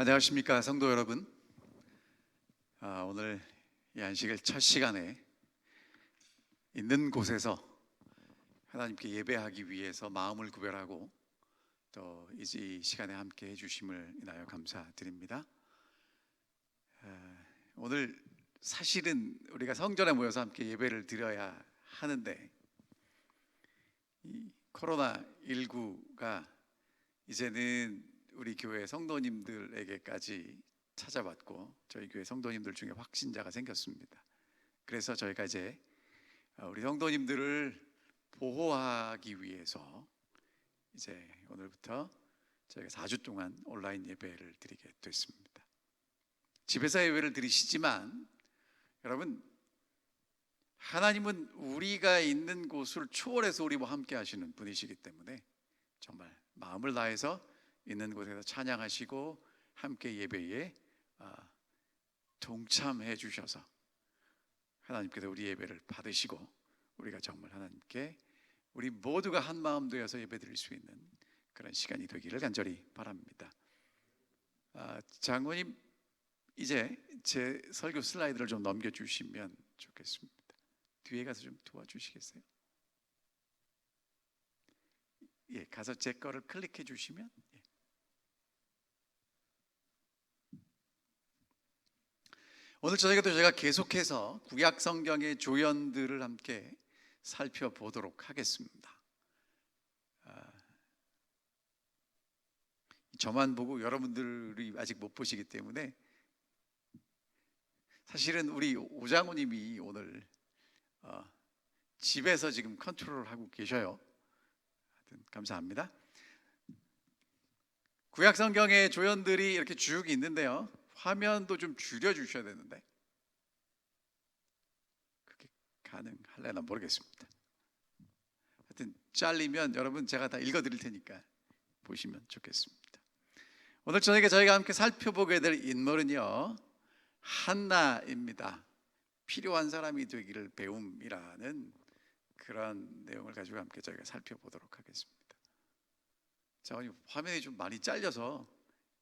안녕하십니까 성도 여러분. 오늘 이 안식일 첫 시간에 있는 곳에서 하나님께 예배하기 위해서 마음을 구별하고 또 이 시간에 함께 해주심을 인하여 감사드립니다. 오늘 사실은 우리가 성전에 모여서 함께 예배를 드려야 하는데 이 코로나19가 이제는 우리 교회 성도님들에게까지 찾아왔고 저희 교회 성도님들 중에 확진자가 생겼습니다. 그래서 저희가 이제 우리 성도님들을 보호하기 위해서 이제 오늘부터 저희가 4주 동안 온라인 예배를 드리게 됐습니다. 집에서 예배를 드리시지만 여러분, 하나님은 우리가 있는 곳을 초월해서 우리와 함께 하시는 분이시기 때문에 정말 마음을 다해서 있는 곳에서 찬양하시고 함께 예배에 동참해 주셔서 하나님께서 우리 예배를 받으시고 우리가 정말 하나님께 우리 모두가 한 마음 되어서 예배 드릴 수 있는 그런 시간이 되기를 간절히 바랍니다. 장로님, 이제 제 설교 슬라이드를 좀 넘겨주시면 좋겠습니다. 뒤에 가서 좀 도와주시겠어요? 예, 가서 제 거를 클릭해 주시면. 예. 오늘 저녁에도 제가 계속해서 구약 성경의 조연들을 함께 살펴보도록 하겠습니다. 저만 보고 여러분들이 아직 못 보시기 때문에 사실은 우리 오장호님이 오늘 집에서 지금 컨트롤을 하고 계셔요. 감사합니다. 구약 성경의 조연들이 이렇게 쭉 있는데요, 화면도 좀 줄여 주셔야 되는데 그게 가능할래나 모르겠습니다. 하여튼 잘리면 여러분 제가 다 읽어 드릴 테니까 보시면 좋겠습니다. 오늘 저녁에 저희가 함께 살펴보게 될 인물은요, 한나입니다. 필요한 사람이 되기를 배움이라는 그런 내용을 가지고 함께 저희가 살펴보도록 하겠습니다. 자, 화면이 좀 많이 잘려서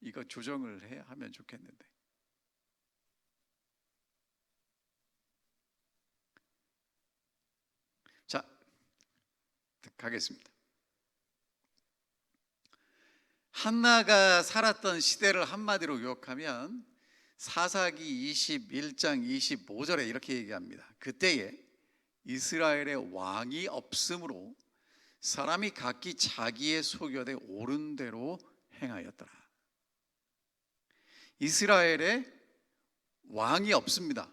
이거 조정을 해야 하면 좋겠는데. 자, 가겠습니다. 한나가 살았던 시대를 한마디로 요약하면 사사기 21장 25절에 이렇게 얘기합니다. 그때에 이스라엘의 왕이 없으므로 사람이 각기 자기의 소견에 옳은 대로 행하였더라. 이스라엘에 왕이 없습니다.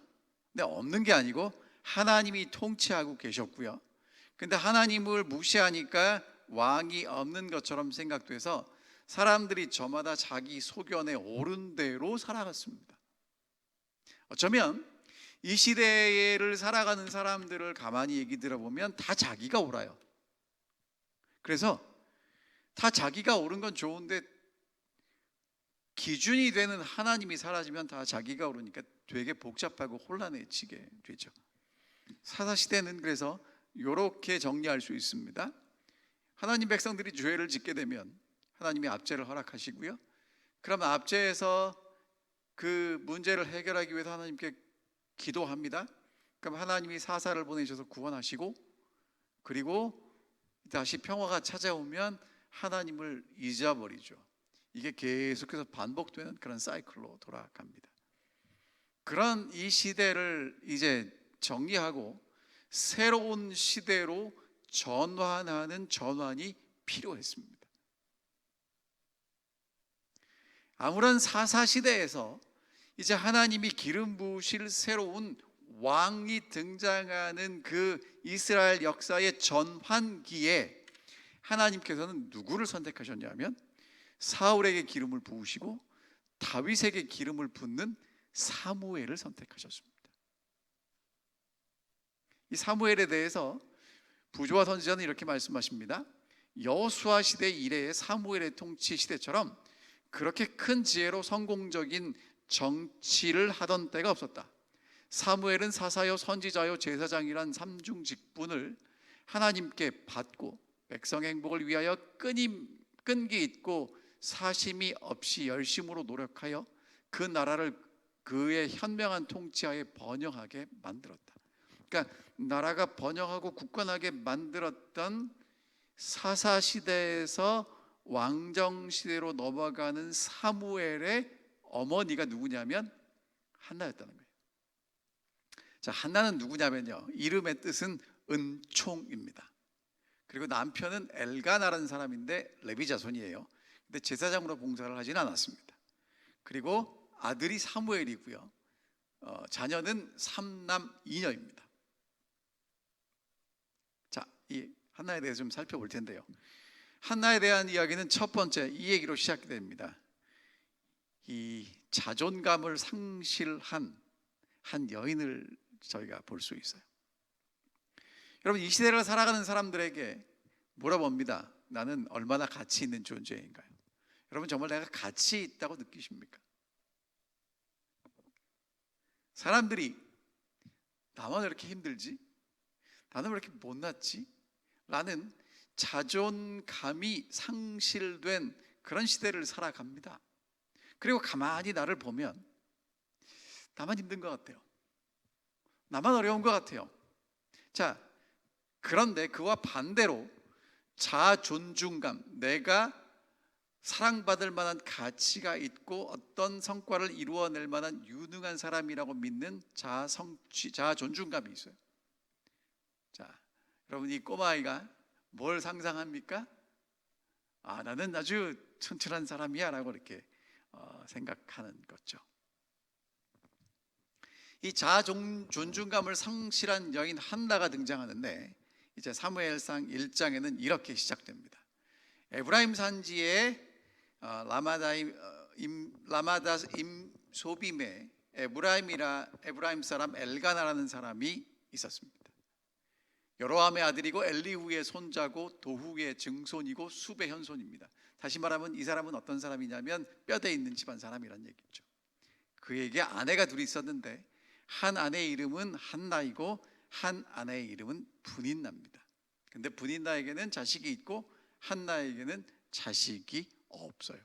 근데 없는 게 아니고 하나님이 통치하고 계셨고요. 근데 하나님을 무시하니까 왕이 없는 것처럼 생각돼서 사람들이 저마다 자기 소견에 옳은 대로 살아갔습니다. 어쩌면 이 시대를 살아가는 사람들을 가만히 얘기 들어보면 다 자기가 옳아요. 그래서 다 자기가 옳은 건 좋은데 기준이 되는 하나님이 사라지면 다 자기가 옳으니까 되게 복잡하고 혼란해지게 되죠. 사사시대는 그래서 이렇게 정리할 수 있습니다. 하나님 백성들이 죄를 짓게 되면 하나님이 압제를 허락하시고요, 그러면 압제에서 그 문제를 해결하기 위해서 하나님께 기도합니다. 그럼 하나님이 사사를 보내셔서 구원하시고, 그리고 다시 평화가 찾아오면 하나님을 잊어버리죠. 이게 계속해서 반복되는 그런 사이클로 돌아갑니다. 그런 이 시대를 이제 정리하고 새로운 시대로 전환하는 전환이 필요했습니다. 아무런 사사시대에서 이제 하나님이 기름 부으실 새로운 왕이 등장하는 그 이스라엘 역사의 전환기에 하나님께서는 누구를 선택하셨냐면 사울에게 기름을 부으시고 다윗에게 기름을 붓는 사무엘을 선택하셨습니다. 이 사무엘에 대해서 부조와 선지자는 이렇게 말씀하십니다. 여호수아 시대 이래의 사무엘의 통치 시대처럼 그렇게 큰 지혜로 성공적인 정치를 하던 때가 없었다. 사무엘은 사사요 선지자요 제사장이란 삼중 직분을 하나님께 받고 백성의 행복을 위하여 끈기 있고 사심이 없이 열심으로 노력하여 그 나라를 그의 현명한 통치하에 번영하게 만들었다. 그러니까 나라가 번영하고 굳건하게 만들었던 사사 시대에서 왕정 시대로 넘어가는 사무엘의 어머니가 누구냐면 한나였다는 거예요. 자, 한나는 누구냐면요, 이름의 뜻은 은총입니다. 그리고 남편은 엘가나라는 사람인데 레위 자손이에요. 근데 제사장으로 봉사를 하지는 않았습니다. 그리고 아들이 사무엘이고요, 자녀는 3남 2녀입니다. 자, 이 한나에 대해서 좀 살펴볼 텐데요, 한나에 대한 이야기는 첫 번째 이 얘기로 시작됩니다. 이 자존감을 상실한 한 여인을 저희가 볼 수 있어요. 여러분, 이 시대를 살아가는 사람들에게 물어봅니다. 나는 얼마나 가치 있는 존재인가요? 여러분, 정말 내가 가치 있다고 느끼십니까? 사람들이 나만 왜 이렇게 힘들지? 나는 왜 이렇게 못났지? 라는 자존감이 상실된 그런 시대를 살아갑니다. 그리고 가만히 나를 보면 나만 힘든 것 같아요. 나만 어려운 것 같아요. 자, 그런데 그와 반대로 자존중감, 내가 사랑받을 만한 가치가 있고 어떤 성과를 이루어낼 만한 유능한 사람이라고 믿는 자존중감이 있어요. 자, 여러분, 이 꼬마아이가 뭘 상상합니까? 아, 나는 아주 튼튼한 사람이야 라고 이렇게 생각하는 거죠. 이 자존중감을 상실한 여인 한나가 등장하는데, 이제 사무엘상 1장에는 이렇게 시작됩니다. 에브라임 산지에 라마다임 소빔에 에브라임 사람 엘가나라는 사람이 있었습니다. 여로함의 아들이고 엘리후의 손자고 도후의 증손이고 숲의 현손입니다. 다시 말하면 이 사람은 어떤 사람이냐면 뼈대 있는 집안 사람이란 얘기죠. 그에게 아내가 둘이 있었는데 한 아내의 이름은 한나이고 한 아내의 이름은 분인나입니다. 근데 분인나에게는 자식이 있고 한나에게는 자식이 없어요.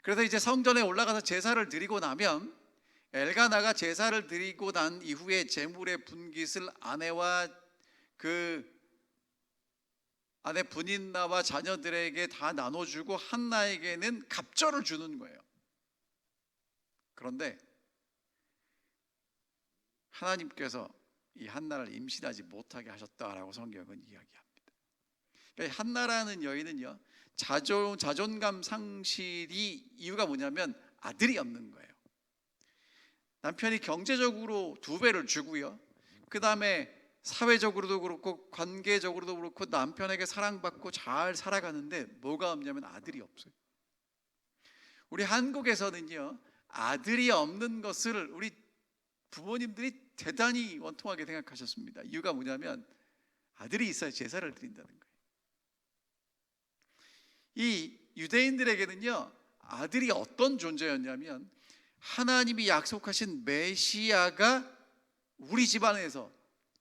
그래서 이제 성전에 올라가서 제사를 드리고 나면 엘가나가 제사를 드리고 난 이후에 제물의 분깃을 아내와 그 아내 분인나와 자녀들에게 다 나눠주고 한나에게는 갑절을 주는 거예요. 그런데 하나님께서 이 한나를 임신하지 못하게 하셨다라고 성경은 이야기합니다. 그러니까 한나라는 여인은요, 자존감 상실이 이유가 뭐냐면 아들이 없는 거예요. 남편이 경제적으로 2배를 주고요, 그 다음에 사회적으로도 그렇고 관계적으로도 그렇고 남편에게 사랑받고 잘 살아가는데 뭐가 없냐면 아들이 없어요. 우리 한국에서는요, 아들이 없는 것을 우리 부모님들이 대단히 원통하게 생각하셨습니다. 이유가 뭐냐면 아들이 있어야 제사를 드린다는 거예요. 이 유대인들에게는요, 아들이 어떤 존재였냐면 하나님이 약속하신 메시아가 우리 집안에서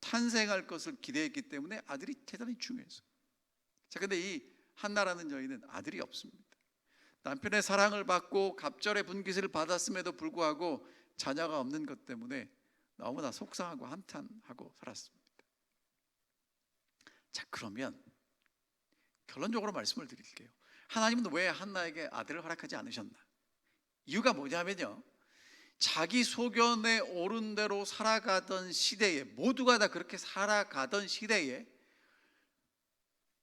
탄생할 것을 기대했기 때문에 아들이 대단히 중요했어요. 자, 근데 이 한나라는 여인은 아들이 없습니다. 남편의 사랑을 받고 갑절의 분깃을 받았음에도 불구하고 자녀가 없는 것 때문에 너무나 속상하고 한탄하고 살았습니다. 자, 그러면 결론적으로 말씀을 드릴게요. 하나님은 왜 한나에게 아들을 허락하지 않으셨나? 이유가 뭐냐면요, 자기 소견에 옳은 대로 살아가던 시대에, 모두가 다 그렇게 살아가던 시대에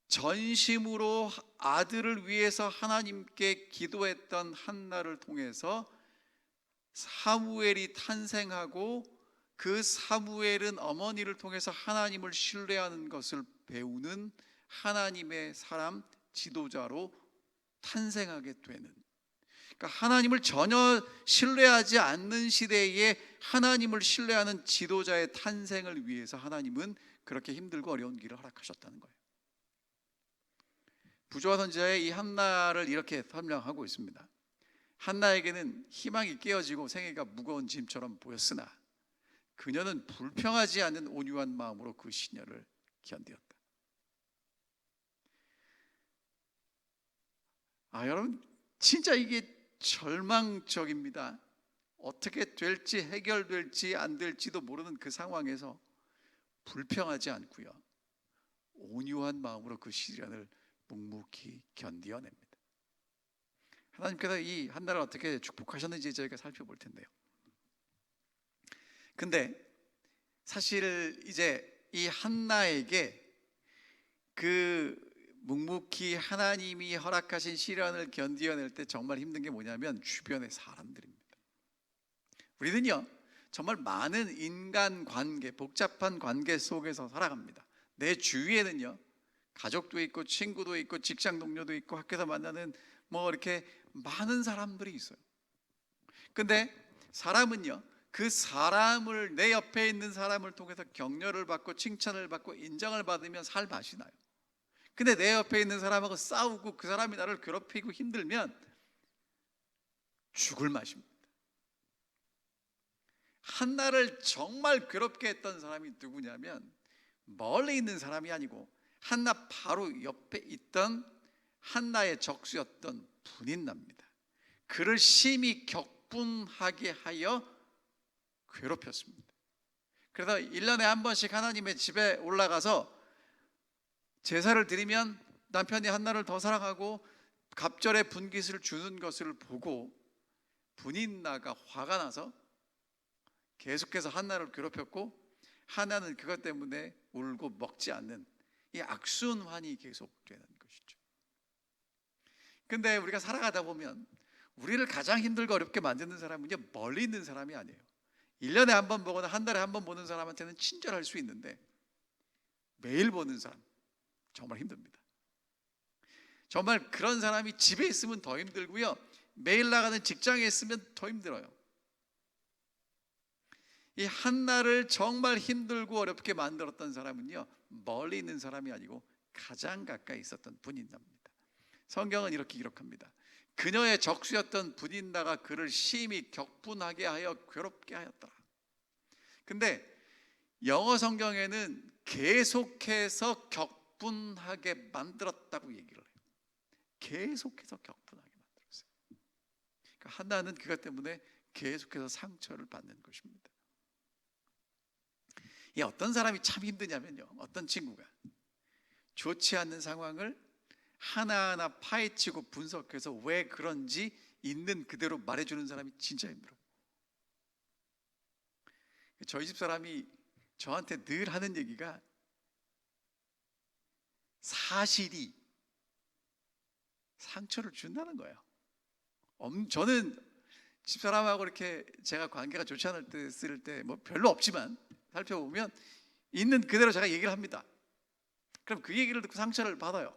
전심으로 아들을 위해서 하나님께 기도했던 한나를 통해서 사무엘이 탄생하고, 그 사무엘은 어머니를 통해서 하나님을 신뢰하는 것을 배우는 하나님의 사람, 지도자로 탄생하게 되는, 그러니까 하나님을 전혀 신뢰하지 않는 시대에 하나님을 신뢰하는 지도자의 탄생을 위해서 하나님은 그렇게 힘들고 어려운 길을 허락하셨다는 거예요. 부조와 선지자의 이 한나를 이렇게 설명하고 있습니다. 한나에게는 희망이 깨어지고 생애가 무거운 짐처럼 보였으나 그녀는 불평하지 않는 온유한 마음으로 그 시녀를 견디었다. 여러분, 진짜 이게 절망적입니다. 어떻게 될지, 해결될지 안 될지도 모르는 그 상황에서 불평하지 않고요, 온유한 마음으로 그 시련을 묵묵히 견디어냅니다. 하나님께서 이 한나를 어떻게 축복하셨는지 저희가 살펴볼 텐데요. 근데 사실 이제 이 한나에게 그 묵묵히 하나님이 허락하신 시련을 견디어낼 때 정말 힘든 게 뭐냐면 주변의 사람들입니다. 우리는요, 정말 많은 인간관계, 복잡한 관계 속에서 살아갑니다. 내 주위에는요, 가족도 있고 친구도 있고 직장 동료도 있고 학교에서 만나는 이렇게 많은 사람들이 있어요. 근데 사람은요, 그 사람을, 내 옆에 있는 사람을 통해서 격려를 받고 칭찬을 받고 인정을 받으면 살 맛이 나요. 근데 내 옆에 있는 사람하고 싸우고 그 사람이 나를 괴롭히고 힘들면 죽을 맛입니다. 한나를 정말 괴롭게 했던 사람이 누구냐면 멀리 있는 사람이 아니고 한나 바로 옆에 있던 한나의 적수였던 분인납니다. 그를 심히 격분하게 하여 괴롭혔습니다. 그래서 1년에 한 번씩 하나님의 집에 올라가서 제사를 드리면 남편이 한나를 더 사랑하고 갑절에 분깃을 주는 것을 보고 분인나가 화가 나서 계속해서 한나를 괴롭혔고, 한나는 그것 때문에 울고 먹지 않는 이 악순환이 계속되는 것이죠. 근데 우리가 살아가다 보면 우리를 가장 힘들고 어렵게 만드는 사람은요, 멀리 있는 사람이 아니에요. 1년에 한 번 보거나 한 달에 한 번 보는 사람한테는 친절할 수 있는데 매일 보는 사람 정말 힘듭니다. 정말 그런 사람이 집에 있으면 더 힘들고요, 매일 나가는 직장에 있으면 더 힘들어요. 이 한나를 정말 힘들고 어렵게 만들었던 사람은요, 멀리 있는 사람이 아니고 가장 가까이 있었던 분인나입니다. 성경은 이렇게 기록합니다. 그녀의 적수였던 분인나가 그를 심히 격분하게 하여 괴롭게 하였더라. 근데 영어 성경에는 계속해서 격분하게 만들었다고 얘기를 해요. 계속해서 격분하게 만들었어요. 그러니까 한나는 그것 때문에 계속해서 상처를 받는 것입니다. 이 어떤 사람이 참 힘드냐면요, 어떤 친구가 좋지 않는 상황을 하나하나 파헤치고 분석해서 왜 그런지 있는 그대로 말해주는 사람이 진짜 힘들어요. 저희 집 사람이 저한테 늘 하는 얘기가, 사실이 상처를 준다는 거예요. 저는 집사람하고 이렇게 제가 관계가 좋지 않을 때 쓸 때 별로 없지만 살펴보면 있는 그대로 제가 얘기를 합니다. 그럼 그 얘기를 듣고 상처를 받아요.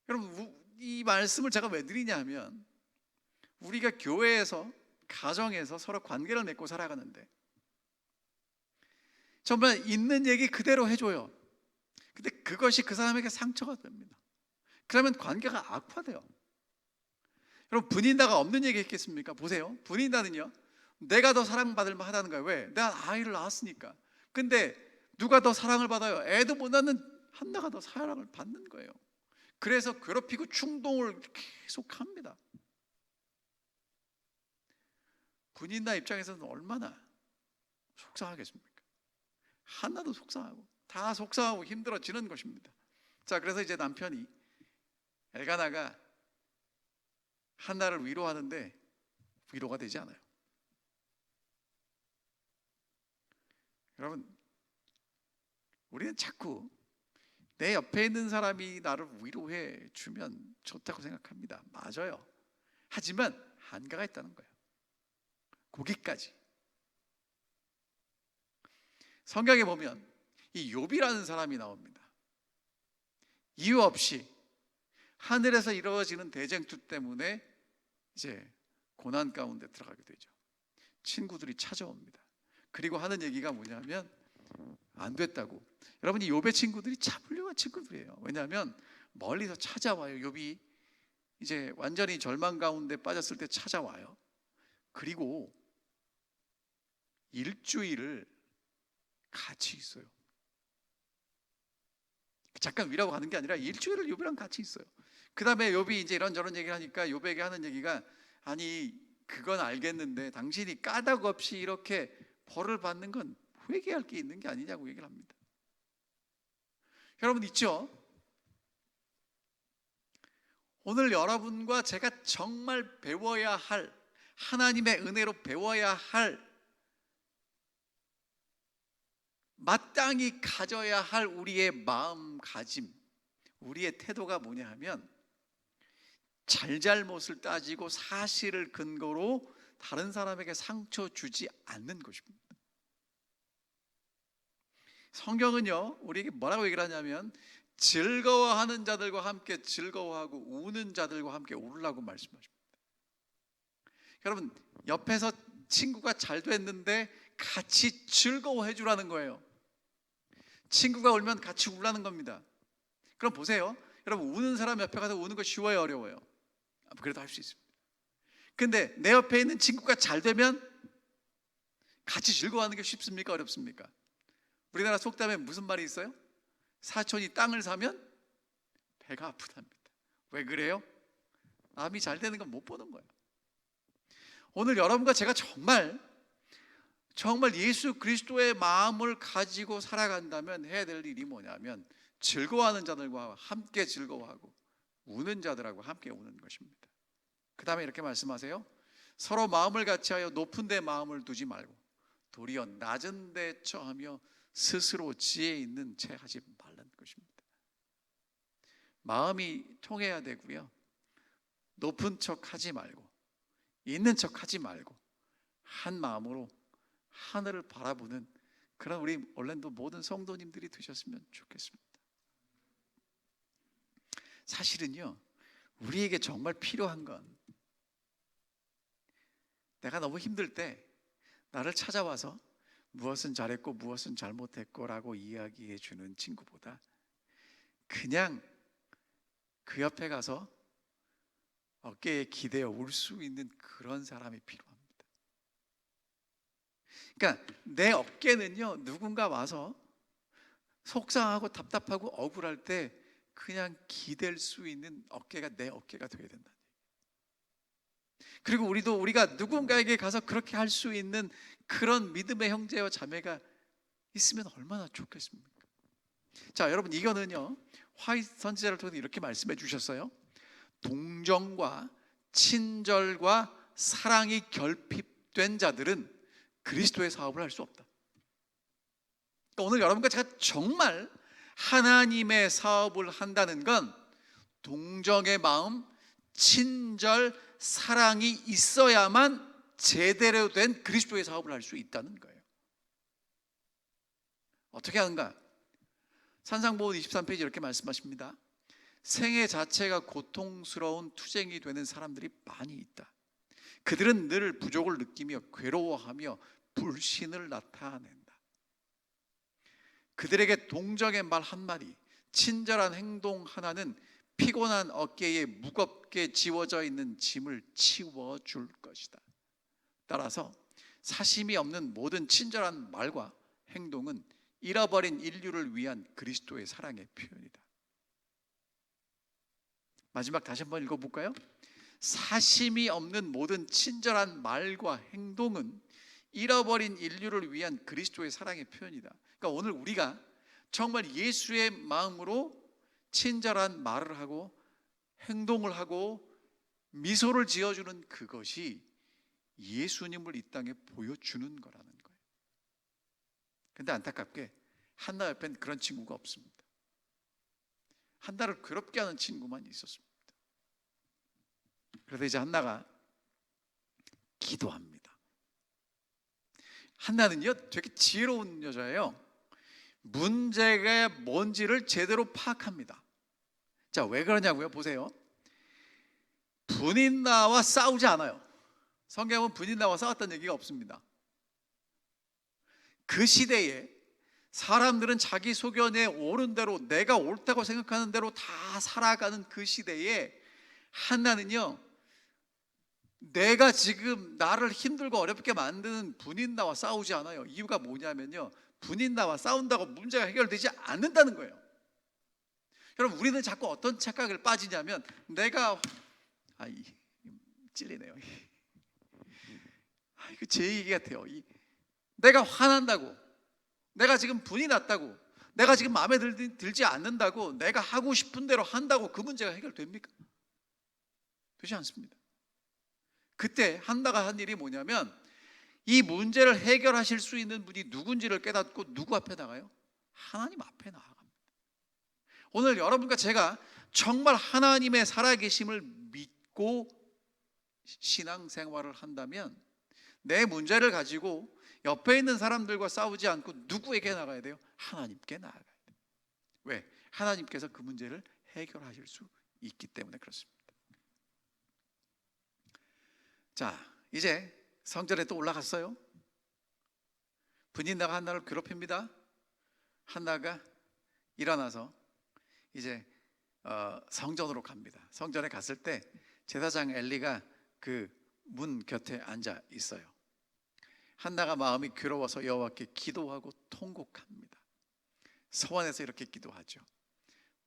여러분, 이 말씀을 제가 왜 드리냐 하면, 우리가 교회에서, 가정에서 서로 관계를 맺고 살아가는데 정말 있는 얘기 그대로 해줘요. 근데 그것이 그 사람에게 상처가 됩니다. 그러면 관계가 악화돼요. 여러분, 분인나가 없는 얘기 했겠습니까? 보세요, 분인나는요, 내가 더 사랑받을 만하다는 거예요. 왜? 내가 아이를 낳았으니까. 근데 누가 더 사랑을 받아요? 애도 못 낳는 한나가 더 사랑을 받는 거예요. 그래서 괴롭히고 충동을 계속합니다. 분인나 입장에서는 얼마나 속상하겠습니까? 한나도 속상하고 다 속상하고 힘들어지는 것입니다. 자, 그래서 이제 남편이, 엘가나가 한나를 위로하는데 위로가 되지 않아요. 여러분, 우리는 자꾸 내 옆에 있는 사람이 나를 위로해 주면 좋다고 생각합니다. 맞아요. 하지만 한계가 있다는 거예요. 거기까지. 성경에 보면 이 욥이라는 사람이 나옵니다. 이유 없이 하늘에서 이루어지는 대쟁투 때문에 이제 고난 가운데 들어가게 되죠. 친구들이 찾아옵니다. 그리고 하는 얘기가 뭐냐면 안 됐다고. 여러분, 이 욥의 친구들이 참 훌륭한 친구들이에요. 왜냐하면 멀리서 찾아와요. 욥이 이제 완전히 절망 가운데 빠졌을 때 찾아와요. 그리고 일주일을 같이 있어요. 잠깐 위라고 가는 게 아니라 일주일을 욥이랑 같이 있어요. 그 다음에 욥이 이제 이런저런 얘기를 하니까 욥에게 하는 얘기가, 아니 그건 알겠는데 당신이 까닭 없이 이렇게 벌을 받는 건 회개할 게 있는 게 아니냐고 얘기를 합니다. 여러분 있죠? 오늘 여러분과 제가 정말 배워야 할, 하나님의 은혜로 배워야 할, 마땅히 가져야 할 우리의 마음가짐, 우리의 태도가 뭐냐 하면, 잘잘못을 따지고 사실을 근거로 다른 사람에게 상처 주지 않는 것입니다. 성경은요, 우리에게 뭐라고 얘기를 하냐면, 즐거워하는 자들과 함께 즐거워하고 우는 자들과 함께 울라고 말씀하십니다. 여러분, 옆에서 친구가 잘 됐는데 같이 즐거워해 주라는 거예요. 친구가 울면 같이 울라는 겁니다. 그럼 보세요, 여러분, 우는 사람 옆에 가서 우는 거 쉬워요, 어려워요? 그래도 할 수 있습니다. 근데 내 옆에 있는 친구가 잘 되면 같이 즐거워하는 게 쉽습니까, 어렵습니까? 우리나라 속담에 무슨 말이 있어요? 사촌이 땅을 사면 배가 아프답니다. 왜 그래요? 남이 잘 되는 건 못 보는 거예요. 오늘 여러분과 제가 정말 예수 그리스도의 마음을 가지고 살아간다면 해야 될 일이 뭐냐면, 즐거워하는 자들과 함께 즐거워하고 우는 자들하고 함께 우는 것입니다. 그 다음에 이렇게 말씀하세요. 서로 마음을 같이하여 높은 데 마음을 두지 말고 도리어 낮은 데 처하며 스스로 지혜 있는 채 하지 말라는 것입니다. 마음이 통해야 되고요, 높은 척 하지 말고 있는 척 하지 말고 한 마음으로 하늘을 바라보는 그런 우리 올랜도 모든 성도님들이 되셨으면 좋겠습니다. 사실은요, 우리에게 정말 필요한 건, 내가 너무 힘들 때 나를 찾아와서 무엇은 잘했고 무엇은 잘못했고 라고 이야기해 주는 친구보다 그냥 그 옆에 가서 어깨에 기대어 울 수 있는 그런 사람이 필요합니다. 그러니까 내 어깨는요, 누군가 와서 속상하고 답답하고 억울할 때 그냥 기댈 수 있는 어깨가 내 어깨가 되어야 된다. 그리고 우리가 누군가에게 가서 그렇게 할 수 있는 그런 믿음의 형제와 자매가 있으면 얼마나 좋겠습니까? 자, 여러분, 이거는요, 화이트 선지자를 통해서 이렇게 말씀해 주셨어요. 동정과 친절과 사랑이 결핍된 자들은 그리스도의 사업을 할 수 없다. 그러니까 오늘 여러분과 제가 정말 하나님의 사업을 한다는 건 동정의 마음, 친절, 사랑이 있어야만 제대로 된 그리스도의 사업을 할 수 있다는 거예요. 어떻게 하는가? 산상보훈 23페이지 이렇게 말씀하십니다. 생애 자체가 고통스러운 투쟁이 되는 사람들이 많이 있다. 그들은 늘 부족을 느끼며 괴로워하며 불신을 나타낸다. 그들에게 동정의 말 한마디, 친절한 행동 하나는 피곤한 어깨에 무겁게 지워져 있는 짐을 치워줄 것이다. 따라서 사심이 없는 모든 친절한 말과 행동은 잃어버린 인류를 위한 그리스도의 사랑의 표현이다. 마지막 다시 한번 읽어볼까요? 사심이 없는 모든 친절한 말과 행동은 잃어버린 인류를 위한 그리스도의 사랑의 표현이다. 그러니까 오늘 우리가 정말 예수의 마음으로 친절한 말을 하고 행동을 하고 미소를 지어주는 그것이 예수님을 이 땅에 보여주는 거라는 거예요. 근데 안타깝게 한나 옆엔 그런 친구가 없습니다. 한나를 괴롭게 하는 친구만 있었습니다. 그래서 이제 한나가 기도합니다. 한나는요, 되게 지혜로운 여자예요. 문제가 뭔지를 제대로 파악합니다. 자, 왜 그러냐고요? 보세요. 분인나와 싸우지 않아요. 성경은 분인나와 싸웠다는 얘기가 없습니다. 그 시대에 사람들은 자기 소견에 옳은 대로, 내가 옳다고 생각하는 대로 다 살아가는 그 시대에 한나는요, 내가 지금 나를 힘들고 어렵게 만드는 분인나와 싸우지 않아요. 이유가 뭐냐면요, 분인나와 싸운다고 문제가 해결되지 않는다는 거예요. 여러분, 우리는 자꾸 어떤 착각을 빠지냐면 내가 찔리네요. 이거 제 얘기 같아요. 내가 화난다고, 내가 지금 분이 났다고, 내가 지금 마음에 들지 않는다고 내가 하고 싶은 대로 한다고 그 문제가 해결됩니까? 되지 않습니다. 그때 한나가 한 일이 뭐냐면 이 문제를 해결하실 수 있는 분이 누군지를 깨닫고 누구 앞에 나가요? 하나님 앞에 나아갑니다. 오늘 여러분과 제가 정말 하나님의 살아계심을 믿고 신앙생활을 한다면 내 문제를 가지고 옆에 있는 사람들과 싸우지 않고 누구에게 나가야 돼요? 하나님께 나아가야 돼요. 왜? 하나님께서 그 문제를 해결하실 수 있기 때문에 그렇습니다. 자, 이제 성전에 또 올라갔어요. 분인나가 한나를 괴롭힙니다. 한나가 일어나서 이제 성전으로 갑니다. 성전에 갔을 때 제사장 엘리가 그 문 곁에 앉아 있어요. 한나가 마음이 괴로워서 여호와께 기도하고 통곡합니다. 서원에서 이렇게 기도하죠.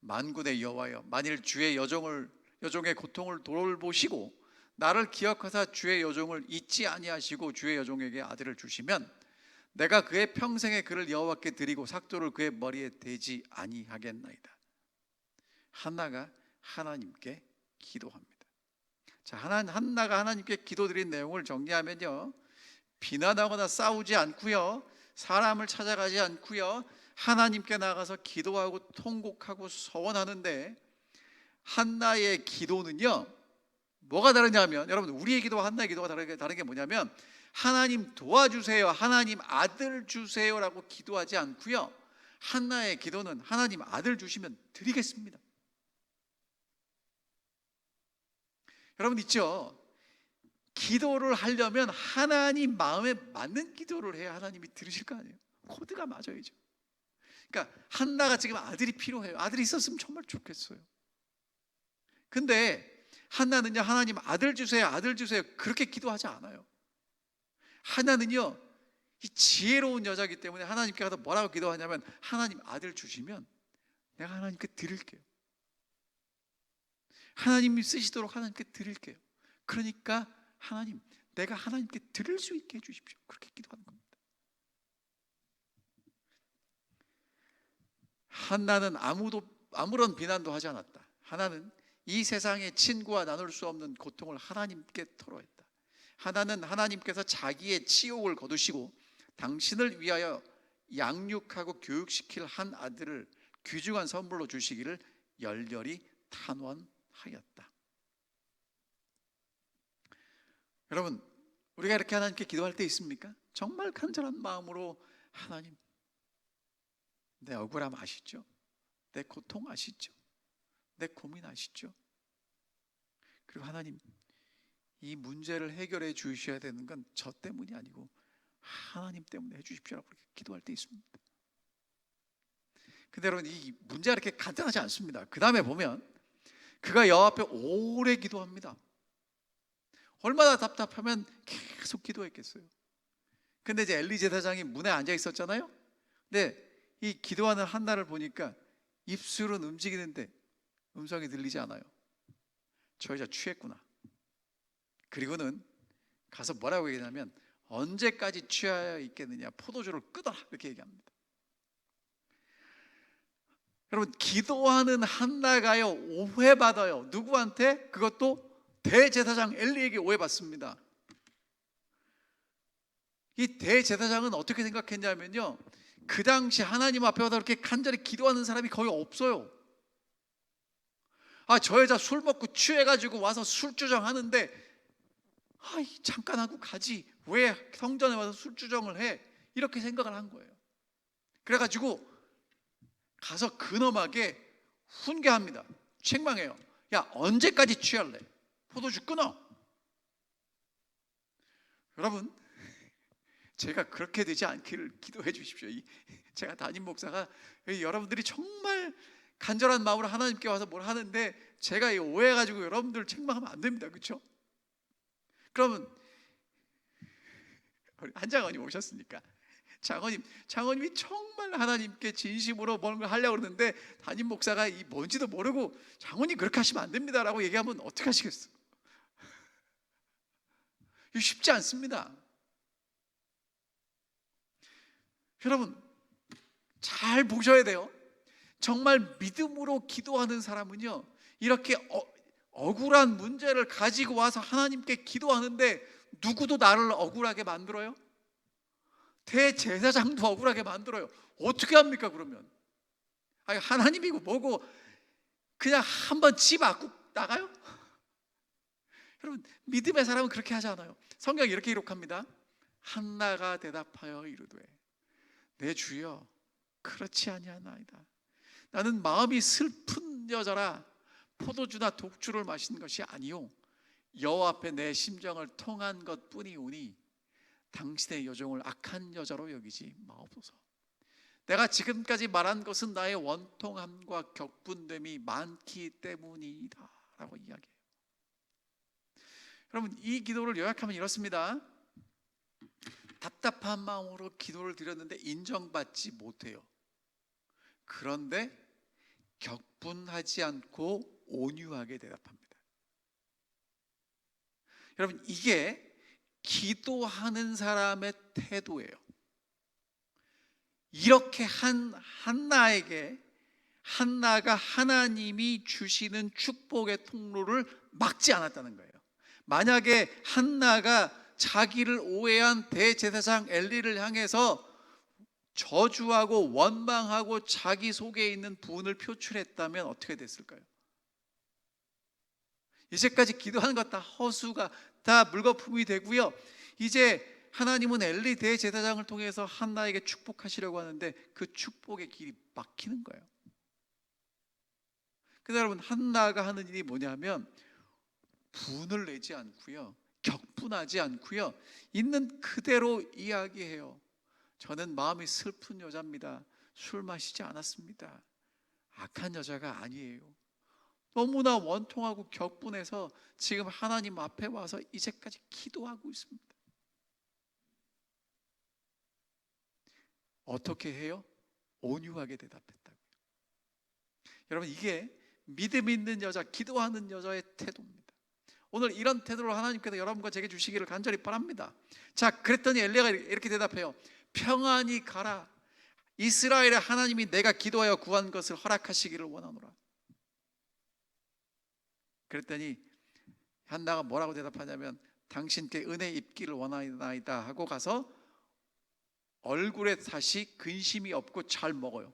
만군의 여호와여, 만일 주의 여종의 고통을 돌보시고 나를 기억하사 주의 여종을 잊지 아니하시고 주의 여종에게 아들을 주시면 내가 그의 평생의 그를 여호와께 드리고 삭도를 그의 머리에 대지 아니하겠나이다. 한나가 하나님께 기도합니다. 자, 한나가 하나님께 기도드린 내용을 정리하면요, 비난하거나 싸우지 않고요, 사람을 찾아가지 않고요, 하나님께 나가서 기도하고 통곡하고 서원하는데 한나의 기도는요 뭐가 다르냐면, 여러분, 우리의 기도와 한나의 기도가 다른 게 뭐냐면 하나님 도와주세요, 하나님 아들 주세요라고 기도하지 않고요, 한나의 기도는 하나님 아들 주시면 드리겠습니다. 여러분 있죠? 기도를 하려면 하나님 마음에 맞는 기도를 해야 하나님이 들으실 거 아니에요. 코드가 맞아야죠. 그러니까 한나가 지금 아들이 필요해요. 아들이 있었으면 정말 좋겠어요. 근데 한나는요, 하나님 아들 주세요, 아들 주세요 그렇게 기도하지 않아요. 한나는요, 이 지혜로운 여자이기 때문에 하나님께 가서 뭐라고 기도하냐면 하나님 아들 주시면 내가 하나님께 드릴게요. 하나님이 쓰시도록 하나님께 드릴게요. 그러니까 하나님, 내가 하나님께 드릴 수 있게 해주십시오. 그렇게 기도하는 겁니다. 한나는 아무런 비난도 하지 않았다. 하나는 이 세상의 친구와 나눌 수 없는 고통을 하나님께 토로했다. 하나는 하나님께서 자기의 치욕을 거두시고 당신을 위하여 양육하고 교육시킬 한 아들을 귀중한 선물로 주시기를 열렬히 탄원하였다. 여러분, 우리가 이렇게 하나님께 기도할 때 있습니까? 정말 간절한 마음으로 하나님, 내 억울함 아시죠? 내 고통 아시죠? 내 고민 아시죠? 그리고 하나님, 이 문제를 해결해 주셔야 되는 건 저 때문이 아니고 하나님 때문에 해주십시오라고 그렇게 기도할 때 있습니다. 근데 여러분, 이 문제가 이렇게 간단하지 않습니다. 그 다음에 보면 그가 여호와 앞에 오래 기도합니다. 얼마나 답답하면 계속 기도했겠어요. 근데 이제 엘리 제사장이 문에 앉아 있었잖아요. 근데 이 기도하는 한나를 보니까 입술은 움직이는데 음성이 들리지 않아요. 저 여자 취했구나. 그리고는 가서 뭐라고 얘기하냐면 언제까지 취하여 있겠느냐, 포도주를 끊어라, 이렇게 얘기합니다. 여러분, 기도하는 한나가요 오해받아요. 누구한테? 그것도 대제사장 엘리에게 오해받습니다. 이 대제사장은 어떻게 생각했냐면요, 그 당시 하나님 앞에 와서 그렇게 간절히 기도하는 사람이 거의 없어요. 저 여자 술 먹고 취해가지고 와서 술주정하는데 잠깐 하고 가지, 왜 성전에 와서 술주정을 해? 이렇게 생각을 한 거예요. 그래가지고 가서 근엄하게 훈계합니다. 책망해요. 야, 언제까지 취할래? 포도주 끊어. 여러분, 제가 그렇게 되지 않기를 기도해 주십시오. 제가 담임 목사가 여러분들이 정말 간절한 마음으로 하나님께 와서 뭘 하는데 제가 오해해가지고 여러분들 책망하면 안 됩니다. 그렇죠? 그러면 우리 한장원이 오셨으니까 장로님이 정말 하나님께 진심으로 뭔가 하려고 그러는데 담임 목사가 이 뭔지도 모르고 장로님 그렇게 하시면 안 됩니다라고 얘기하면 어떻게 하시겠어? 이거 쉽지 않습니다. 여러분 잘 보셔야 돼요. 정말 믿음으로 기도하는 사람은요, 이렇게 억울한 문제를 가지고 와서 하나님께 기도하는데 누구도 나를 억울하게 만들어요? 대제사장도 억울하게 만들어요. 어떻게 합니까 그러면? 아니, 하나님이고 뭐고 그냥 한번 집 앞고 나가요? 여러분 믿음의 사람은 그렇게 하지 않아요. 성경이 이렇게 기록합니다. 한나가 대답하여 이르되 내 주여 그렇지 아니하나이다. 나는 마음이 슬픈 여자라 포도주나 독주를 마신 것이 아니요 여호와 앞에 내 심정을 통한 것뿐이오니 당신의 여종을 악한 여자로 여기지 마옵소서. 내가 지금까지 말한 것은 나의 원통함과 격분됨이 많기 때문이다 라고 이야기해요. 여러분 이 기도를 요약하면 이렇습니다. 답답한 마음으로 기도를 드렸는데 인정받지 못해요. 그런데 격분하지 않고 온유하게 대답합니다. 여러분 이게 기도하는 사람의 태도예요. 이렇게 한나가 하나님이 주시는 축복의 통로를 막지 않았다는 거예요. 만약에 한나가 자기를 오해한 대제사장 엘리를 향해서 저주하고 원망하고 자기 속에 있는 분을 표출했다면 어떻게 됐을까요? 이제까지 기도하는 것 다 허수가 다 물거품이 되고요. 이제 하나님은 엘리 대제사장을 통해서 한나에게 축복하시려고 하는데 그 축복의 길이 막히는 거예요. 그래서 여러분 한나가 하는 일이 뭐냐면 분을 내지 않고요, 격분하지 않고요, 있는 그대로 이야기해요. 저는 마음이 슬픈 여자입니다. 술 마시지 않았습니다. 악한 여자가 아니에요. 너무나 원통하고 격분해서 지금 하나님 앞에 와서 이제까지 기도하고 있습니다. 어떻게 해요? 온유하게 대답했다고요. 여러분 이게 믿음 있는 여자, 기도하는 여자의 태도입니다. 오늘 이런 태도로 하나님께서 여러분과 제게 주시기를 간절히 바랍니다. 자, 그랬더니 엘리야가 이렇게 대답해요. 평안히 가라. 이스라엘의 하나님이 내가 기도하여 구한 것을 허락하시기를 원하노라. 그랬더니 한나가 뭐라고 대답하냐면 당신께 은혜 입기를 원하나이다 하고 가서 얼굴에 다시 근심이 없고 잘 먹어요.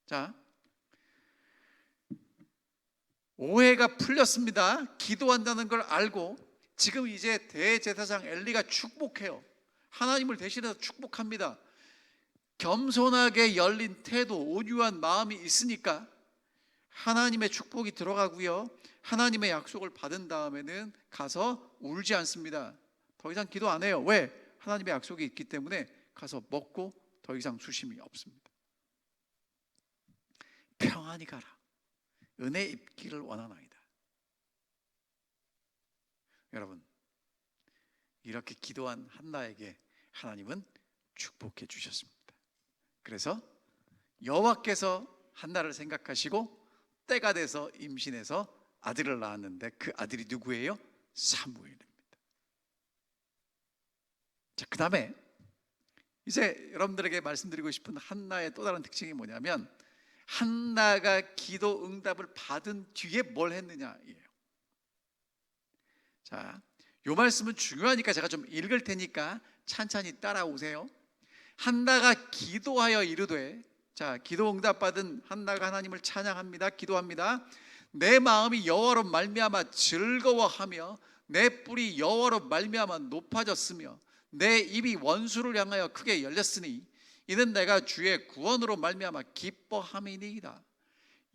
자, 오해가 풀렸습니다. 기도한다는 걸 알고 지금 이제 대제사장 엘리가 축복해요. 하나님을 대신해서 축복합니다. 겸손하게 열린 태도, 온유한 마음이 있으니까 하나님의 축복이 들어가고요, 하나님의 약속을 받은 다음에는 가서 울지 않습니다. 더 이상 기도 안 해요. 왜? 하나님의 약속이 있기 때문에 가서 먹고 더 이상 수심이 없습니다. 평안히 가라. 은혜 입기를 원하나이다. 여러분 이렇게 기도한 한나에게 하나님은 축복해 주셨습니다. 그래서 여호와께서 한나를 생각하시고 때가 돼서 임신해서 아들을 낳았는데 그 아들이 누구예요? 사무엘입니다. 자, 그 다음에 이제 여러분들에게 말씀드리고 싶은 한나의 또 다른 특징이 뭐냐면 한나가 기도 응답을 받은 뒤에 뭘 했느냐예요. 자, 요 말씀은 중요하니까 제가 좀 읽을 테니까 찬찬히 따라오세요. 한나가 기도하여 이르되, 자, 기도 응답받은 한나가 하나님을 찬양합니다. 기도합니다. 내 마음이 여호와로 말미암아 즐거워하며 내 뿔이 여호와로 말미암아 높아졌으며 내 입이 원수를 향하여 크게 열렸으니 이는 내가 주의 구원으로 말미암아 기뻐함이니이다.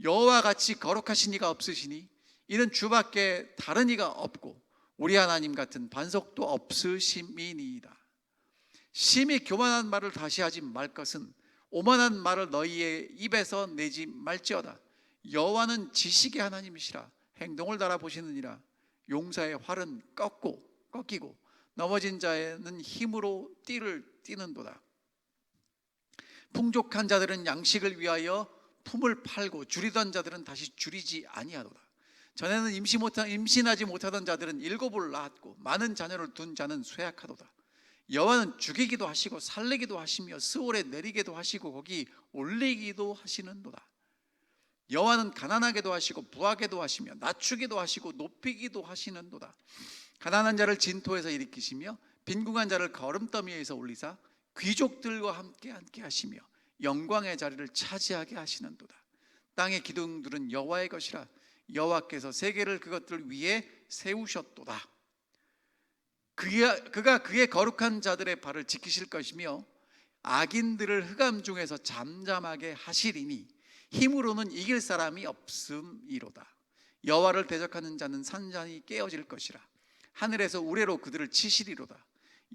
여호와 같이 거룩하신 이가 없으시니 이는 주밖에 다른 이가 없고 우리 하나님 같은 반석도 없으심이니이다. 심히 교만한 말을 다시 하지 말 것은 오만한 말을 너희의 입에서 내지 말지어다. 여호와는 지식의 하나님이시라 행동을 달아보시느니라. 용사의 활은 꺾이고 넘어진 자는 힘으로 띠를 띠는도다. 풍족한 자들은 양식을 위하여 품을 팔고 줄이던 자들은 다시 줄이지 아니하도다. 전에는 임신하지 못하던 자들은 일곱을 낳았고 많은 자녀를 둔 자는 쇠약하도다. 여호와는 죽이기도 하시고 살리기도 하시며 스올에 내리기도 하시고 거기 올리기도 하시는도다. 여호와는 가난하게도 하시고 부하게도 하시며 낮추기도 하시고 높이기도 하시는도다. 가난한 자를 진토에서 일으키시며 빈궁한 자를 거름더미에서 올리사 귀족들과 함께 앉게 하시며 영광의 자리를 차지하게 하시는도다. 땅의 기둥들은 여호와의 것이라 여호와께서 세계를 그것들 위에 세우셨도다. 그가 그의 거룩한 자들의 발을 지키실 것이며 악인들을 흑암 중에서 잠잠하게 하시리니 힘으로는 이길 사람이 없음이로다. 여호와를 대적하는 자는 산산이 깨어질 것이라. 하늘에서 우레로 그들을 치시리로다.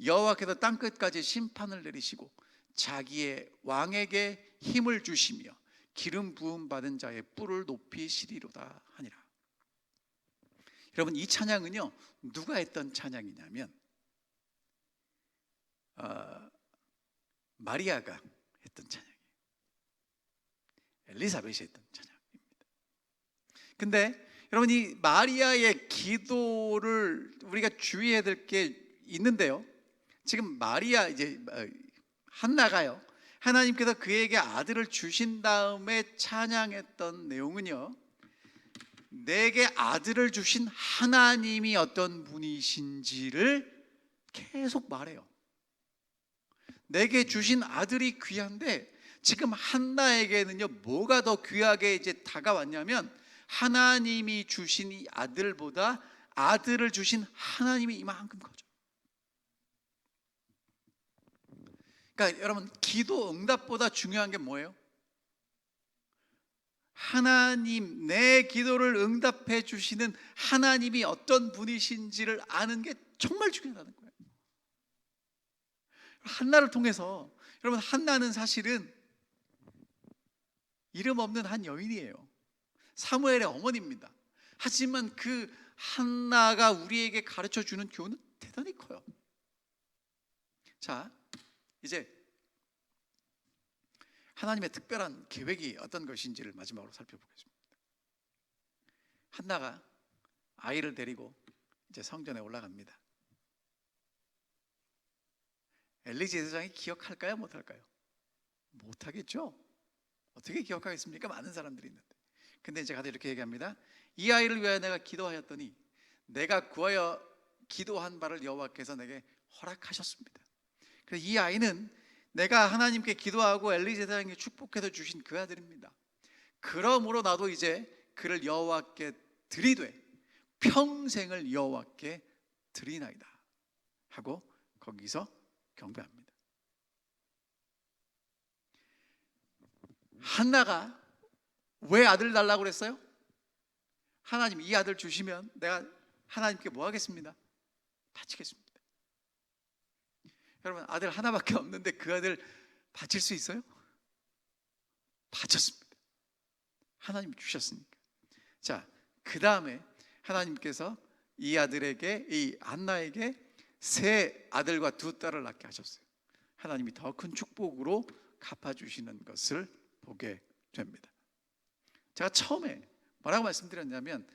여호와께서 땅끝까지 심판을 내리시고 자기의 왕에게 힘을 주시며 기름 부음 받은 자의 뿔을 높이시리로다 하니라. 여러분, 이 찬양은요 누가 했던 찬양이냐면 마리아가 했던 찬양이에요. 엘리사벳이 했던 찬양입니다. 근데 여러분, 이 마리아의 기도를 우리가 주의해야 될 게 있는데요. 지금 마리아, 이제 한나가요, 하나님께서 그에게 아들을 주신 다음에 찬양했던 내용은요, 내게 아들을 주신 하나님이 어떤 분이신지를 계속 말해요. 내게 주신 아들이 귀한데 지금 한나에게는요 뭐가 더 귀하게 이제 다가왔냐면 하나님이 주신 이 아들보다 아들을 주신 하나님이 이만큼 커져. 그러니까 여러분, 기도 응답보다 중요한 게 뭐예요? 하나님, 내 기도를 응답해 주시는 하나님이 어떤 분이신지를 아는 게 정말 중요하다는 거예요. 한나를 통해서, 여러분, 한나는 사실은 이름 없는 한 여인이에요. 사무엘의 어머니입니다. 하지만 그 한나가 우리에게 가르쳐 주는 교훈은 대단히 커요. 자, 이제 하나님의 특별한 계획이 어떤 것인지를 마지막으로 살펴보겠습니다. 한나가 아이를 데리고 이제 성전에 올라갑니다. 엘리 제사장이 기억할까요? 못할까요? 못하겠죠. 어떻게 기억하겠습니까? 많은 사람들이 있는데. 근데 이제 가서 이렇게 얘기합니다. 이 아이를 위하여 내가 기도하였더니 내가 구하여 기도한 바를 여호와께서 내게 허락하셨습니다. 그래서 이 아이는 내가 하나님께 기도하고 엘리 제사장에게 축복해서 주신 그 아들입니다. 그러므로 나도 이제 그를 여호와께 드리되 평생을 여호와께 드리나이다 하고 거기서 경배합니다. 한나가 왜 아들 달라고 그랬어요? 하나님, 이 아들 주시면 내가 하나님께 뭐 하겠습니다? 바치겠습니다. 여러분, 아들 하나밖에 없는데 그 아들 바칠 수 있어요? 바쳤습니다. 하나님이 주셨으니까. 자, 그 다음에 하나님께서 이 아들에게, 이 한나에게 세 아들과 두 딸을 낳게 하셨어요. 하나님이 더 큰 축복으로 갚아주시는 것을 보게 됩니다. 제가 처음에 뭐라고 말씀드렸냐면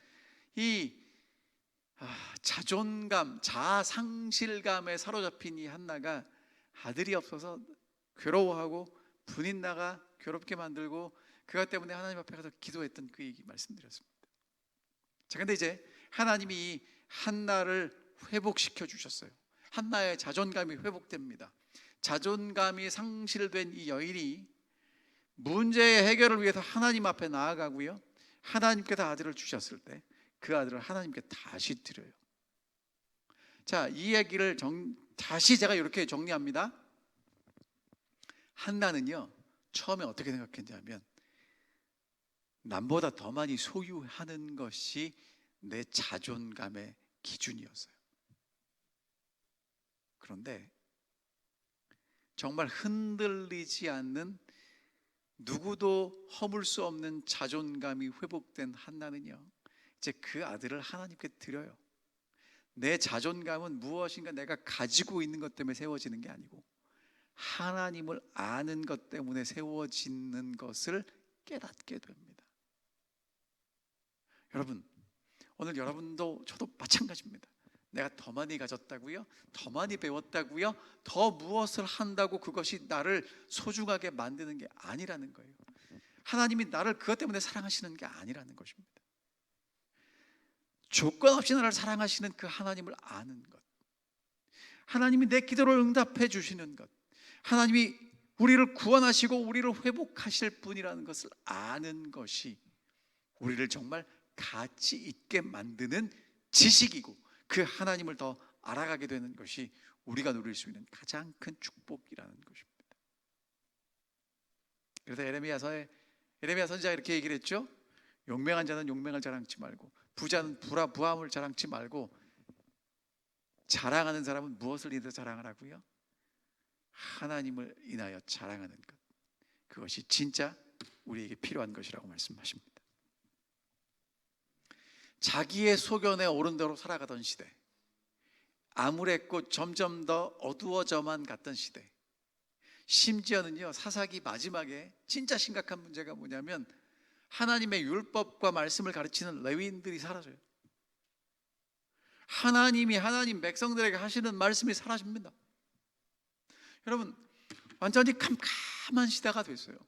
이 자존감, 자상실감에 사로잡힌 이 한나가 아들이 없어서 괴로워하고 분인나가 괴롭게 만들고 그것 때문에 하나님 앞에 가서 기도했던 그 얘기 말씀드렸습니다. 자, 근데 이제 하나님이 이 한나를 회복시켜 주셨어요. 한나의 자존감이 회복됩니다. 자존감이 상실된 이 여인이 문제의 해결을 위해서 하나님 앞에 나아가고요, 하나님께서 아들을 주셨을 때 그 아들을 하나님께 다시 드려요. 자, 이 얘기를 다시 제가 이렇게 정리합니다. 한나는요 처음에 어떻게 생각했냐면 남보다 더 많이 소유하는 것이 내 자존감의 기준이었어요. 그런데 정말 흔들리지 않는, 누구도 허물 수 없는 자존감이 회복된 한나는요 이제 그 아들을 하나님께 드려요. 내 자존감은 무엇인가 내가 가지고 있는 것 때문에 세워지는 게 아니고 하나님을 아는 것 때문에 세워지는 것을 깨닫게 됩니다. 여러분, 오늘 여러분도 저도 마찬가지입니다. 내가 더 많이 가졌다고요? 더 많이 배웠다고요? 더 무엇을 한다고 그것이 나를 소중하게 만드는 게 아니라는 거예요. 하나님이 나를 그것 때문에 사랑하시는 게 아니라는 것입니다. 조건 없이 나를 사랑하시는 그 하나님을 아는 것, 하나님이 내 기도를 응답해 주시는 것, 하나님이 우리를 구원하시고 우리를 회복하실 분이라는 것을 아는 것이 우리를 정말 가치 있게 만드는 지식이고, 그 하나님을 더 알아가게 되는 것이 우리가 누릴 수 있는 가장 큰 축복이라는 것입니다. 그래서 에레미야 선지자가 이렇게 얘기를 했죠. 용맹한 자는 용맹을 자랑치 말고, 부자는 부함을 자랑치 말고, 자랑하는 사람은 무엇을 인해서 자랑하라고요? 하나님을 인하여 자랑하는 것, 그것이 진짜 우리에게 필요한 것이라고 말씀하십니다. 자기의 소견에 오른 대로 살아가던 시대, 암울했고 점점 더 어두워져만 갔던 시대, 심지어는요 사사기 마지막에 진짜 심각한 문제가 뭐냐면 하나님의 율법과 말씀을 가르치는 레위인들이 사라져요. 하나님이 하나님 백성들에게 하시는 말씀이 사라집니다. 여러분, 완전히 캄캄한 시대가 됐어요.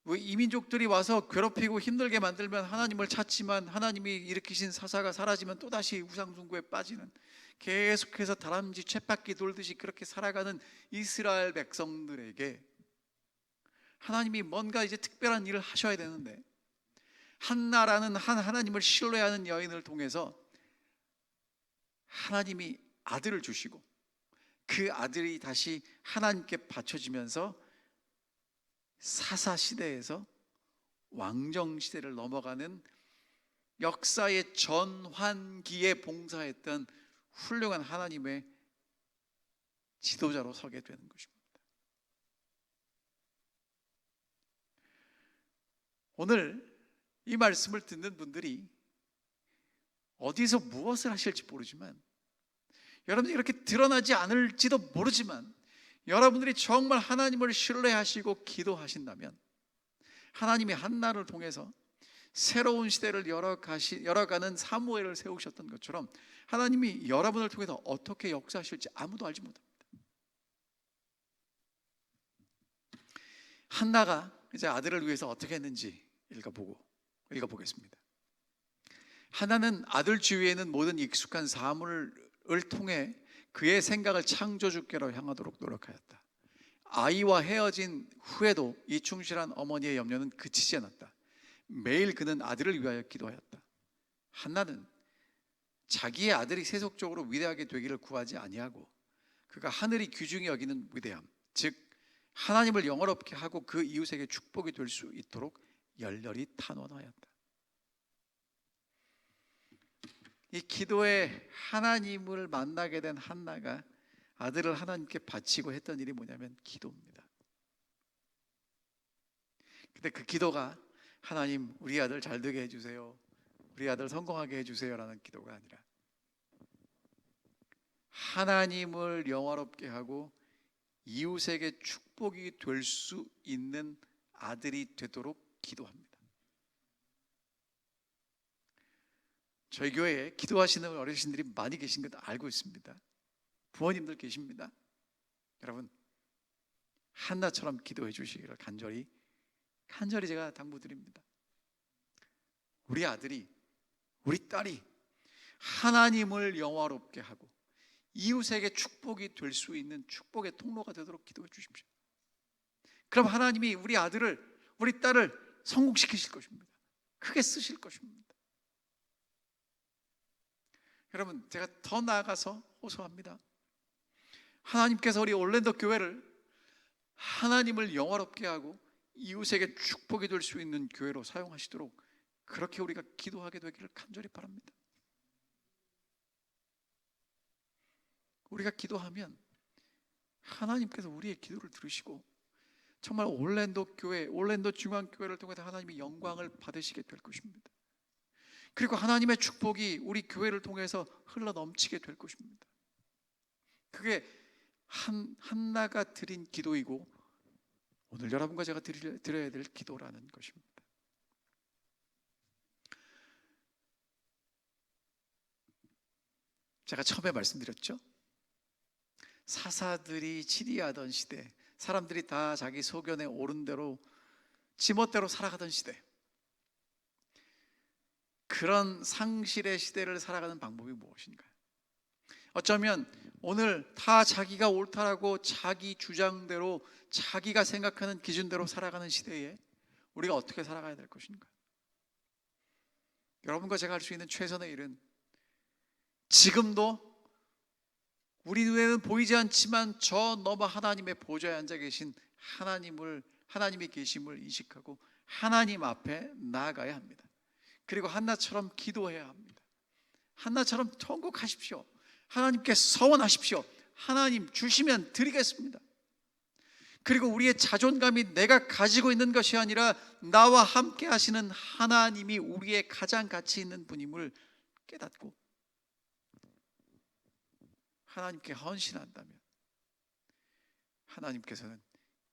이민족들이 와서 괴롭히고 힘들게 만들면 하나님을 찾지만 하나님이 일으키신 사사가 사라지면 또다시 우상숭배에 빠지는, 계속해서 다람쥐 쳇바퀴 돌듯이 그렇게 살아가는 이스라엘 백성들에게 하나님이 뭔가 이제 특별한 일을 하셔야 되는데, 한나라는 하나님을 신뢰하는 여인을 통해서 하나님이 아들을 주시고 그 아들이 다시 하나님께 바쳐지면서 사사 시대에서 왕정 시대를 넘어가는 역사의 전환기에 봉사했던 훌륭한 하나님의 지도자로 서게 되는 것입니다. 오늘 이 말씀을 듣는 분들이 어디서 무엇을 하실지 모르지만, 여러분들이 이렇게 드러나지 않을지도 모르지만, 여러분들이 정말 하나님을 신뢰하시고 기도하신다면 하나님이 한나를 통해서 새로운 시대를 열어가는 사무엘을 세우셨던 것처럼 하나님이 여러분을 통해서 어떻게 역사하실지 아무도 알지 못합니다. 한나가 이제 아들을 위해서 어떻게 했는지 읽어보겠습니다. 하나는 아들 주위에는 모든 익숙한 사물을 통해 그의 생각을 창조주께로 향하도록 노력하였다. 아이와 헤어진 후에도 이 충실한 어머니의 염려는 그치지 않았다. 매일 그는 아들을 위하여 기도하였다. 한나는 자기의 아들이 세속적으로 위대하게 되기를 구하지 아니하고 그가 하늘이 귀중히 여기는 위대함, 즉 하나님을 영화롭게 하고 그 이웃에게 축복이 될 수 있도록 열렬히 탄원하였다. 이 기도에 하나님을 만나게 된 한나가 아들을 하나님께 바치고 했던 일이 뭐냐면 기도입니다. 근데 그 기도가 하나님 우리 아들 잘 되게 해주세요, 우리 아들 성공하게 해주세요 라는 기도가 아니라 하나님을 영화롭게 하고 이웃에게 축복이 될 수 있는 아들이 되도록 기도합니다. 저희 교회에 기도하시는 어르신들이 많이 계신 것 알고 있습니다. 부모님들 계십니다. 여러분, 한나처럼 기도해 주시기를 간절히 제가 당부드립니다. 우리 아들이, 우리 딸이 하나님을 영화롭게 하고 이웃에게 축복이 될 수 있는 축복의 통로가 되도록 기도해 주십시오. 그럼 하나님이 우리 아들을, 우리 딸을 성공시키실 것입니다. 크게 쓰실 것입니다. 여러분, 제가 더 나아가서 호소합니다. 하나님께서 우리 올랜도 교회를 하나님을 영화롭게 하고 이웃에게 축복이 될 수 있는 교회로 사용하시도록 그렇게 우리가 기도하게 되기를 간절히 바랍니다. 우리가 기도하면 하나님께서 우리의 기도를 들으시고 정말 올랜도 교회, 올랜도 중앙교회를 통해서 하나님이 영광을 받으시게 될 것입니다. 그리고 하나님의 축복이 우리 교회를 통해서 흘러 넘치게 될 것입니다. 그게 한나가 드린 기도이고 오늘 여러분과 제가 드려야 될 기도라는 것입니다. 제가 처음에 말씀드렸죠. 사사들이 치리하던 시대, 사람들이 다 자기 소견에 옳은 대로 지멋대로 살아가던 시대, 그런 상실의 시대를 살아가는 방법이 무엇인가요? 어쩌면 오늘 다 자기가 옳다라고 자기 주장대로 자기가 생각하는 기준대로 살아가는 시대에 우리가 어떻게 살아가야 될 것인가? 여러분과 제가 할 수 있는 최선의 일은 지금도 우리 눈에는 보이지 않지만 저 너머 하나님의 보좌에 앉아 계신 하나님이 계심을 인식하고 하나님 앞에 나아가야 합니다. 그리고 한나처럼 기도해야 합니다. 한나처럼 통곡하십시오. 하나님께 서원하십시오. 하나님 주시면 드리겠습니다. 그리고 우리의 자존감이 내가 가지고 있는 것이 아니라 나와 함께 하시는 하나님이 우리의 가장 가치 있는 분임을 깨닫고 하나님께 헌신한다면 하나님께서는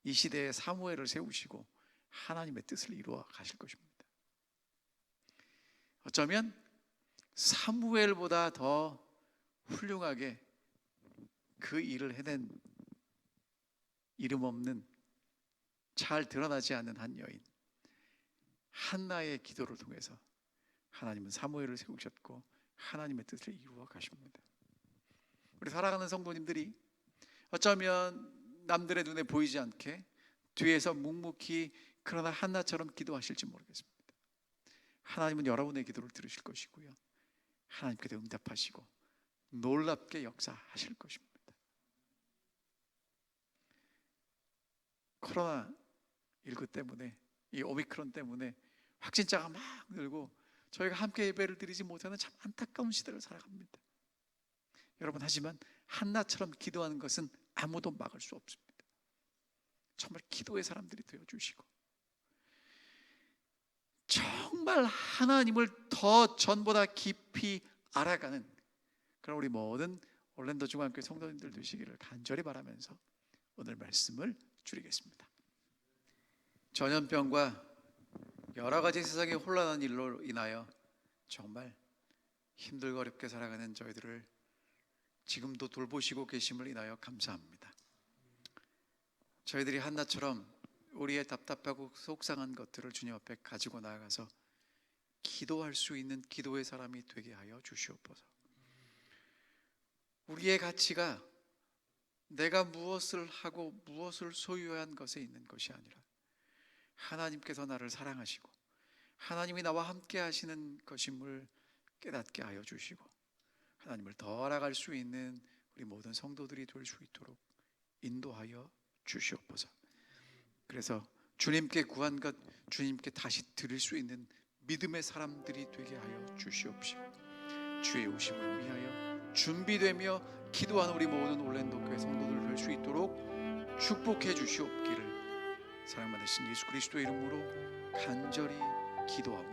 이 시대에 사무엘을 세우시고 하나님의 뜻을 이루어 가실 것입니다. 어쩌면 사무엘보다 더 훌륭하게 그 일을 해낸 이름 없는 잘 드러나지 않는 한 여인 한나의 기도를 통해서 하나님은 사무엘을 세우셨고 하나님의 뜻을 이루어 가십니다. 우리 사랑하는 성도님들이 어쩌면 남들의 눈에 보이지 않게 뒤에서 묵묵히 그러나 한나처럼 기도하실지 모르겠습니다. 하나님은 여러분의 기도를 들으실 것이고요, 하나님께서 응답하시고 놀랍게 역사하실 것입니다. 코로나19 때문에, 이 오미크론 때문에 확진자가 막 늘고 저희가 함께 예배를 드리지 못하는 참 안타까운 시대를 살아갑니다. 여러분, 하지만 한나처럼 기도하는 것은 아무도 막을 수 없습니다. 정말 기도의 사람들이 되어주시고 정말 하나님을 더 전보다 깊이 알아가는 그런 우리 모든 올랜도 중앙교회 성도님들 되시기를 간절히 바라면서 오늘 말씀을 줄이겠습니다. 전염병과 여러 가지 세상의 혼란한 일로 인하여 정말 힘들고 어렵게 살아가는 저희들을 지금도 돌보시고 계심을 인하여 감사합니다. 저희들이 한나처럼 우리의 답답하고 속상한 것들을 주님 앞에 가지고 나아가서 기도할 수 있는 기도의 사람이 되게 하여 주시옵소서. 우리의 가치가 내가 무엇을 하고 무엇을 소유한 것에 있는 것이 아니라 하나님께서 나를 사랑하시고 하나님이 나와 함께 하시는 것임을 깨닫게 하여 주시고 하나님을 더 알아갈 수 있는 우리 모든 성도들이 될 수 있도록 인도하여 주시옵소서. 그래서 주님께 구한 것 주님께 다시 드릴 수 있는 믿음의 사람들이 되게 하여 주시옵시고 주의 오심을 위하여 준비되며 기도하는 우리 모든 올랜도 교회 성도들 될 수 있도록 축복해 주시옵기를 사랑받으신 예수 그리스도의 이름으로 간절히 기도하옵나이다.